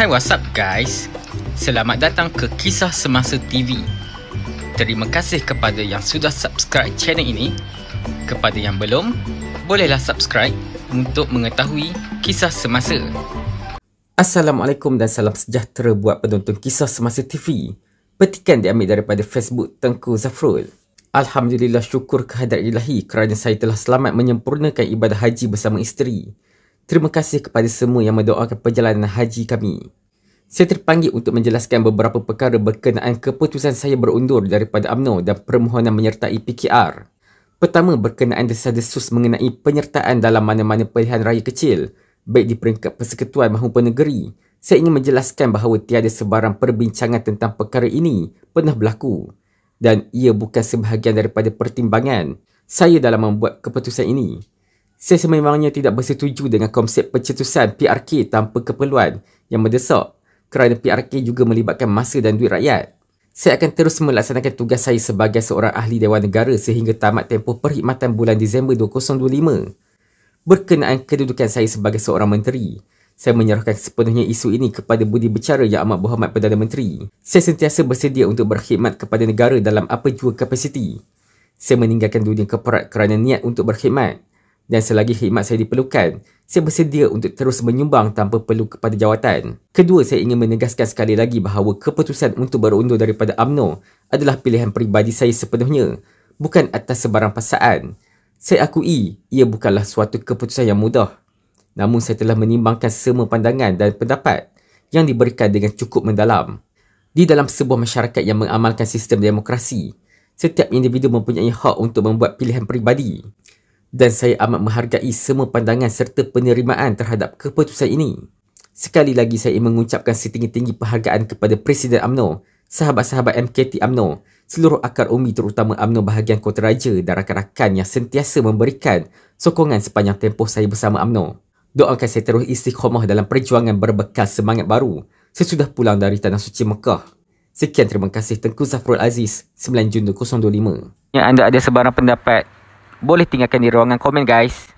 Hai, what's up guys? Selamat datang ke Kisah Semasa TV. Terima kasih kepada yang sudah subscribe channel ini. Kepada yang belum, bolehlah subscribe untuk mengetahui kisah semasa. Assalamualaikum dan salam sejahtera buat penonton Kisah Semasa TV. Petikan diambil daripada Facebook Tengku Zafrul. Alhamdulillah, syukur kehadrat ilahi kerana saya telah selamat menyempurnakan ibadah haji bersama isteri. Terima kasih kepada semua yang mendoakan perjalanan haji kami. Saya terpanggil untuk menjelaskan beberapa perkara berkenaan keputusan saya berundur daripada UMNO dan permohonan menyertai PKR. Pertama, berkenaan desas-desus mengenai penyertaan dalam mana-mana pilihan raya kecil, baik di peringkat persekutuan maupun negeri. Saya ingin menjelaskan bahawa tiada sebarang perbincangan tentang perkara ini pernah berlaku dan ia bukan sebahagian daripada pertimbangan saya dalam membuat keputusan ini. Saya sememangnya tidak bersetuju dengan konsep pencetusan PRK tanpa keperluan yang mendesak kerana PRK juga melibatkan masa dan duit rakyat. Saya akan terus melaksanakan tugas saya sebagai seorang ahli Dewan Negara sehingga tamat tempoh perkhidmatan bulan Disember 2025. Berkenaan kedudukan saya sebagai seorang menteri, saya menyerahkan sepenuhnya isu ini kepada Budi Bicara Yang Amat Berhormat Perdana Menteri. Saya sentiasa bersedia untuk berkhidmat kepada negara dalam apa jua kapasiti. Saya meninggalkan dunia korporat kerana niat untuk berkhidmat. Dan selagi khidmat saya diperlukan, saya bersedia untuk terus menyumbang tanpa perlu kepada jawatan. Kedua, saya ingin menegaskan sekali lagi bahawa keputusan untuk berundur daripada UMNO adalah pilihan peribadi saya sepenuhnya, bukan atas sebarang paksaan. Saya akui, ia bukanlah suatu keputusan yang mudah. Namun saya telah menimbangkan semua pandangan dan pendapat yang diberikan dengan cukup mendalam. Di dalam sebuah masyarakat yang mengamalkan sistem demokrasi, setiap individu mempunyai hak untuk membuat pilihan peribadi. Dan saya amat menghargai semua pandangan serta penerimaan terhadap keputusan ini. Sekali lagi saya ingin mengucapkan setinggi-tinggi penghargaan kepada Presiden UMNO, sahabat-sahabat MKT UMNO, seluruh akar umbi terutama UMNO bahagian Kota Raja dan rakan-rakan yang sentiasa memberikan sokongan sepanjang tempoh saya bersama UMNO. Doakan saya terus istiqomah dalam perjuangan berbekal semangat baru sesudah pulang dari Tanah Suci Mekah. Sekian, terima kasih. Tengku Zafrul Aziz, 9 Jun 2025. Yang anda ada sebarang pendapat, boleh tinggalkan di ruangan komen guys.